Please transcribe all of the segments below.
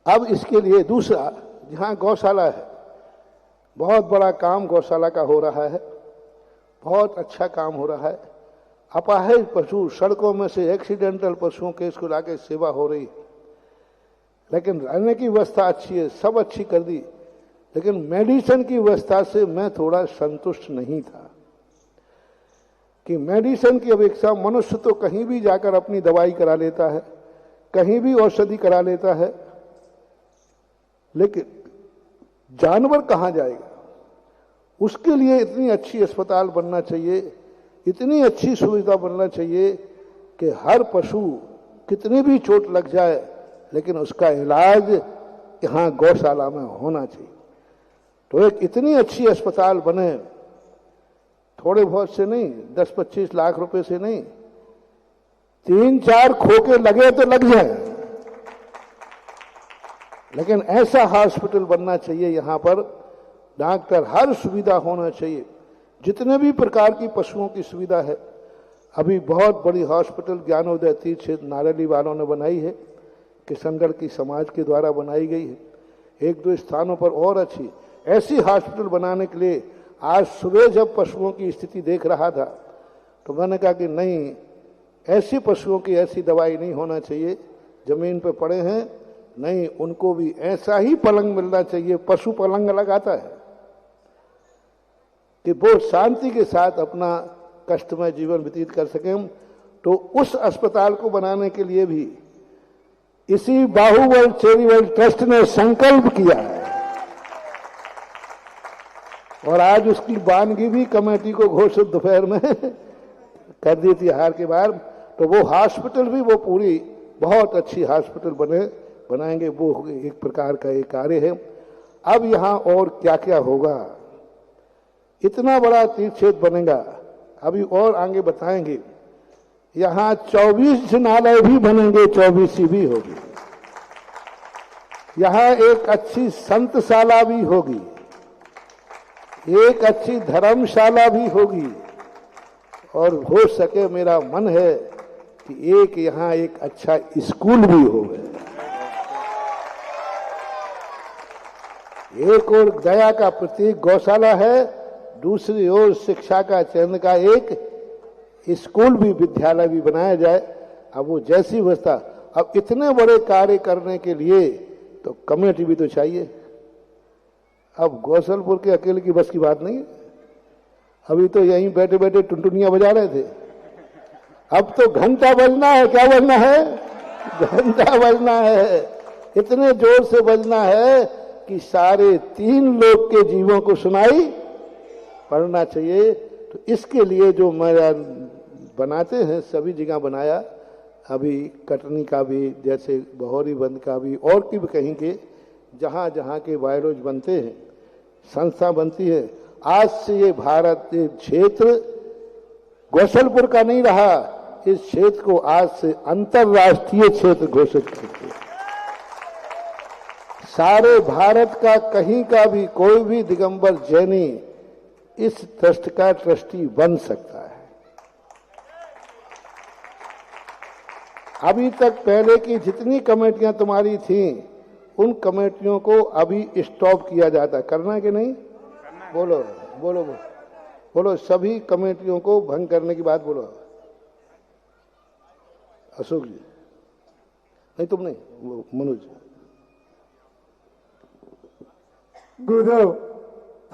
अब इसके लिए दूसरा, जहाँ गौशाला है, बहुत बड़ा काम गौशाला का हो रहा है, बहुत अच्छा काम हो रहा है। अपाहिज पशु सड़कों में से एक्सीडेंटल पशुओं के इसको लाके सेवा हो रही है, लेकिन रहने की व्यवस्था अच्छी है, सब अच्छी कर दी, लेकिन मेडिसिन की व्यवस्था से मैं थोड़ा संतुष्ट नहीं था कि मेडिसिन की अपेक्षा मनुष्य तो कहीं भी जाकर अपनी दवाई करा लेता है, कहीं भी औषधि करा लेता है, लेकिन जानवर कहाँ जाएगा? उसके लिए इतनी अच्छी अस्पताल बनना चाहिए, इतनी अच्छी सुविधा बनना चाहिए कि हर पशु कितनी भी चोट लग जाए लेकिन उसका इलाज यहाँ गौशाला में होना चाहिए। तो एक इतनी अच्छी अस्पताल बने, थोड़े बहुत से नहीं, 10-25 लाख रुपए से नहीं, 3-4 खोके लगे तो लग जाए, लेकिन ऐसा हॉस्पिटल बनना चाहिए, यहाँ पर डॉक्टर, हर सुविधा होना चाहिए, जितने भी प्रकार की पशुओं की सुविधा है। अभी बहुत बड़ी हॉस्पिटल ज्ञानोदय तीर्थ क्षेत्र नारली वालों ने बनाई है, किशनगढ़ की समाज के द्वारा बनाई गई है। 1-2 स्थानों पर और अच्छी ऐसी हॉस्पिटल बनाने के लिए आज सुबह जब पशुओं की स्थिति देख रहा था तो मैंने कहा कि नहीं, ऐसी पशुओं की ऐसी दवाई नहीं होना चाहिए, जमीन पर पड़े हैं, नहीं, उनको भी ऐसा ही पलंग मिलना चाहिए, पशु पलंग लगाता है, कि वो शांति के साथ अपना कष्टमय जीवन व्यतीत कर सकें। तो उस अस्पताल को बनाने के लिए भी इसी बाहुबल चैरिटेबल ट्रस्ट ने संकल्प किया है और आज उसकी वानगी भी कमेटी को घोषित दोपहर में कर दी थी हार के बाद। तो वो हॉस्पिटल भी वो पूरी बहुत अच्छी हॉस्पिटल बनाएंगे, वो एक प्रकार का एक कार्य है। अब यहाँ और क्या क्या होगा, इतना बड़ा तीर्थ क्षेत्र बनेगा, अभी और आगे बताएंगे। यहाँ 24 जिनालय भी बनेंगे, 24 भी होगी। यहाँ एक अच्छी संतशाला भी होगी, एक अच्छी धर्मशाला भी होगी, और हो सके मेरा मन है कि एक यहाँ एक अच्छा स्कूल भी होगा। एक और दया का प्रतीक गौशाला है, दूसरी ओर शिक्षा का चयन का एक स्कूल भी, विद्यालय भी बनाया जाए। अब वो जैसी व्यवस्था, अब इतने बड़े कार्य करने के लिए तो कमेटी भी तो चाहिए। अब गौसलपुर के अकेले की बस की बात नहीं है, अभी तो यहीं बैठे बैठे टुनटुनियां बजा रहे थे, अब तो घंटा बजना है। क्या बजना है? घंटा बजना है, इतने जोर से बजना है कि सारे 3 लोग के जीवों को सुनाई पड़ना चाहिए। तो इसके लिए जो मेरा बनाते हैं, सभी जगह बनाया, अभी कटनी का भी, जैसे बहोरी बंद का भी, और की भी कहीं के जहाँ जहाँ के बायोलॉज बनते हैं, संस्था बनती है। आज से ये भारत, ये क्षेत्र गौसलपुर का नहीं रहा, इस क्षेत्र को आज से अंतर्राष्ट्रीय क्षेत्र घोषित करते। सारे भारत का कहीं का भी कोई भी दिगंबर जैनी इस ट्रस्ट का ट्रस्टी बन सकता है। अभी तक पहले की जितनी कमेटियां तुम्हारी थीं, उन कमेटियों को अभी स्टॉप किया जाता, करना है कि नहीं? बोलो बोलो बोलो बोलो, सभी कमेटियों को भंग करने की बात बोलो। अशोक जी, नहीं तुम नहीं, वो मनोज। गुरुदेव,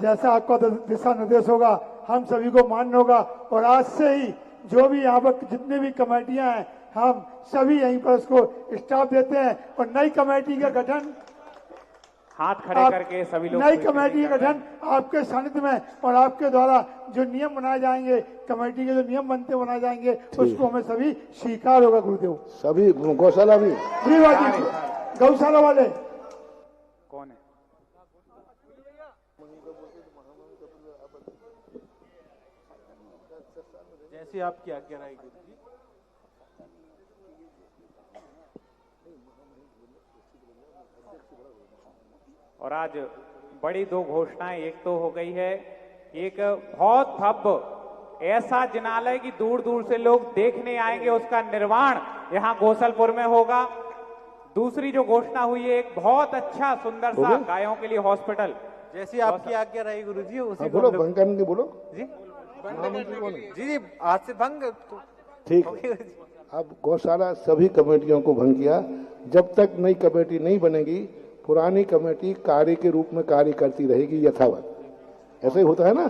जैसा आपका दिशा निर्देश होगा हम सभी को मान्य होगा, और आज से ही जो भी यहाँ पर जितनी भी कमेटियां हैं, हम सभी यहीं पर उसको स्टाफ देते हैं, और नई कमेटी का गठन, हाथ खड़े करके सभी लोग, नई कमेटी का गठन आपके सानिध्य में और आपके द्वारा जो नियम बनाए जाएंगे, कमेटी के जो नियम बनते बनाए जाएंगे, उसको हमें सभी स्वीकार होगा। गुरुदेव, सभी गौशाला भी, जी बात, गौशाला वाले कौन है? जैसी आपकी आज्ञा रहेगी। और आज बड़ी 2 घोषणाएं, एक तो हो गई है, एक बहुत भव्य ऐसा जिनालय की दूर दूर से लोग देखने आएंगे, उसका निर्माण यहाँ गोसलपुर में होगा। दूसरी जो घोषणा हुई है, एक बहुत अच्छा सुंदर हो सा गया? गायों के लिए हॉस्पिटल। जैसी आपकी आज्ञा रहेगी गुरुजी उसी हाँ, को बोलो हम लोग- भंग करने के बोलो। जी महामंत्री बोलो। जी जी आज से भंग तो ठीक है। अब गौशाला सभी कमेटियों को भंग किया। जब तक नई कमेटी नहीं बनेगी, पुरानी कमेटी कार्य के रूप में कार्य करती रहेगी यथावत। ऐसे ही होता है ना।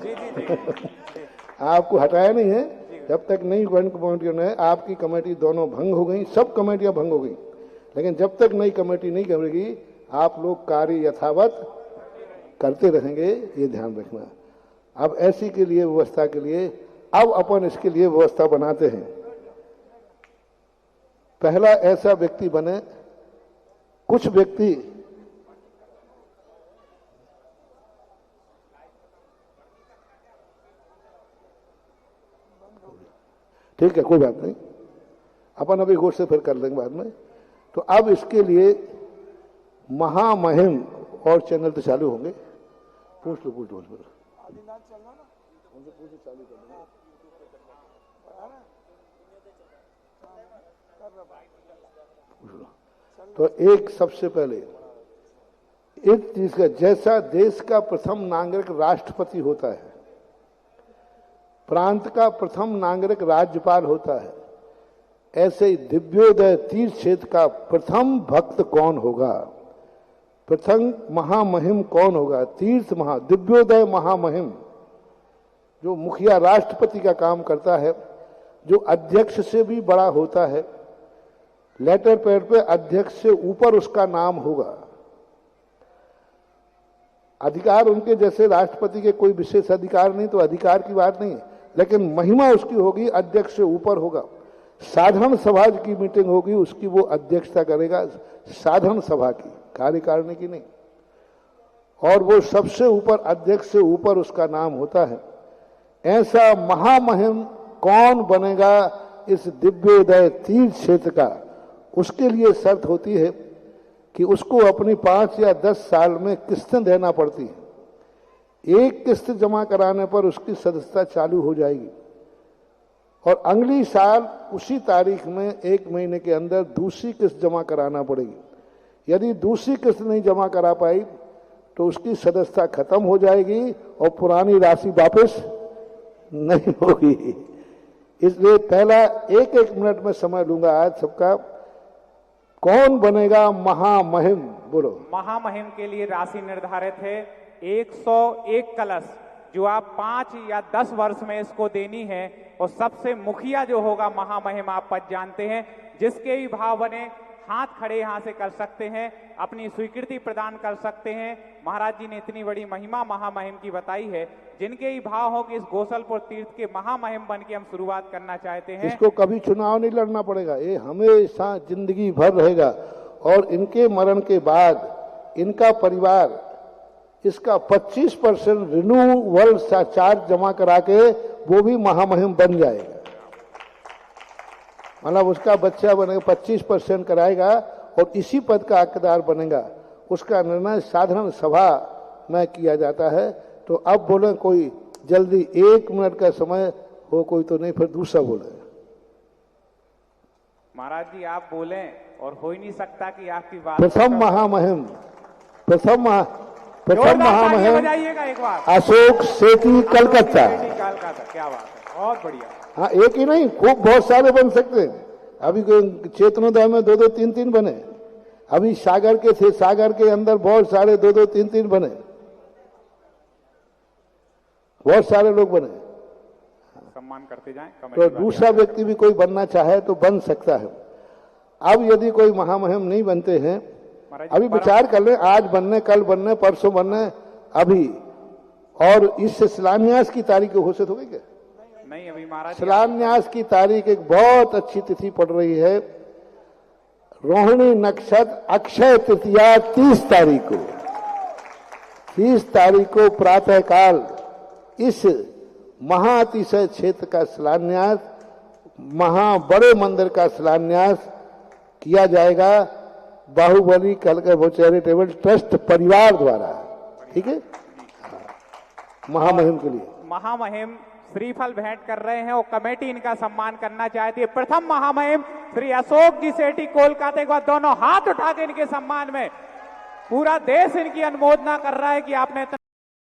आपको हटाया नहीं है। जब तक नई कमेटियों ने, आपकी कमेटी दोनों भंग हो गई, सब कमेटियां भंग हो गई, लेकिन जब तक नई कमेटी नहीं करेगी, आप लोग कार्य यथावत करते रहेंगे, ये ध्यान रखना। अब ऐसी के लिए व्यवस्था के लिए अब अपन इसके लिए व्यवस्था बनाते हैं। पहला ऐसा व्यक्ति बने, कुछ व्यक्ति ठीक है, कोई बात नहीं, अपन अभी गौर से फिर कर लेंगे बाद में। तो अब इसके लिए महामहिम और चैनल तो चालू होंगे। पूछ लो। तो एक सबसे पहले एक चीज का, जैसा देश का प्रथम नागरिक राष्ट्रपति होता है, प्रांत का प्रथम नागरिक राज्यपाल होता है, ऐसे ही दिव्योदय तीर्थ क्षेत्र का प्रथम भक्त कौन होगा, प्रथम महामहिम कौन होगा? तीर्थ दिव्योदय महामहिम, जो मुखिया राष्ट्रपति का काम करता है, जो अध्यक्ष से भी बड़ा होता है, लेटर पैड पे अध्यक्ष से ऊपर उसका नाम होगा। अधिकार उनके जैसे राष्ट्रपति के कोई विशेष अधिकार नहीं, तो अधिकार की बात नहीं है, लेकिन महिमा उसकी होगी, अध्यक्ष से ऊपर होगा। साधारण सभा की मीटिंग होगी, उसकी वो अध्यक्षता करेगा, साधारण सभा की, कार्यकारिणी की नहीं। और वो सबसे ऊपर, अध्यक्ष से ऊपर उसका नाम होता है। ऐसा महामहिम कौन बनेगा इस दिव्योदय तीर्थ क्षेत्र का? उसके लिए शर्त होती है कि उसको अपनी 5 या 10 साल में किस्तें देना पड़ती है। एक किस्त जमा कराने पर उसकी सदस्यता चालू हो जाएगी, और अगली साल उसी तारीख में 1 महीने के अंदर दूसरी किस्त जमा कराना पड़ेगी। यदि दूसरी किस्त नहीं जमा करा पाई तो उसकी सदस्यता खत्म हो जाएगी और पुरानी राशि वापस नहीं होगी। इसलिए पहला 1-1 मिनट में समय लूंगा आज सबका। कौन बनेगा महामहिम? बोलो। महामहिम के लिए राशि निर्धारित है 101 कलश, जो आप 5 या 10 वर्ष में इसको देनी है। और सबसे मुखिया जो होगा महामहिम, आप पद जानते हैं, जिसके भी भाव बने हाथ खड़े यहां से कर सकते हैं, अपनी स्वीकृति प्रदान कर सकते हैं। महाराज जी ने इतनी बड़ी महिमा महामहिम की बताई है, जिनके ही भाव हो कि इस गोसलपुर तीर्थ के महामहिम बन के हम शुरुआत करना चाहते हैं। इसको कभी चुनाव नहीं लड़ना पड़ेगा, ये हमेशा जिंदगी भर रहेगा। और इनके मरण के बाद इनका परिवार इसका 25% रिन्यूअल चार्ज जमा करा के वो भी महामहिम बन जाएगा। मतलब उसका बच्चा बनेगा, 25% कराएगा और इसी पद का हकदार बनेगा। उसका निर्णय साधारण सभा में किया जाता है। तो अब बोले कोई जल्दी, 1 मिनट का समय हो कोई, तो नहीं फिर दूसरा बोले। महाराज जी आप बोलें, और हो ही नहीं सकता कि आपकी बात। प्रथम महामहिम, जोरदार तालियां बजाइएगा एक बार। अशोक सेठी, कलकत्ता। कलकत्ता, क्या बात है, बहुत बढ़िया। हाँ, एक ही नहीं, खूब बहुत सारे बन सकते हैं। अभी चेतनोदय में 2-2, 3-3 बने। अभी सागर के थे, सागर के अंदर बहुत सारे 2-2, 3-3 बने, बहुत सारे लोग बने। सम्मान करते जाएं। तो दूसरा व्यक्ति भी कोई बनना चाहे तो बन सकता है। अब यदि कोई महामहिम नहीं बनते हैं, अभी विचार कर लें, आज बनने, कल बनने, परसों बनने, अभी। और इस शिलान्यास की तारीख घोषित हो गई क्या? नहीं, अभी महाराज शिलान्यास की तारीख एक बहुत अच्छी तिथि पड़ रही है, रोहिणी नक्षत्र, अक्षय तृतीया 30 तारीख को। 30 तारीख को प्रातः काल इस महाअतिशय क्षेत्र का शिलान्यास, बड़े मंदिर का शिलान्यास किया जाएगा बाहुबली कलका चैरिटेबल ट्रस्ट परिवार द्वारा। ठीक है, महामहिम के लिए। महामहिम श्रीफल भेंट कर रहे हैं और कमेटी इनका सम्मान करना चाहती है। प्रथम महामहिम श्री अशोक जी सेठी कोलकाता, एक बार दोनों हाथ उठा के इनके सम्मान में पूरा देश इनकी अनुमोदना कर रहा है कि आपने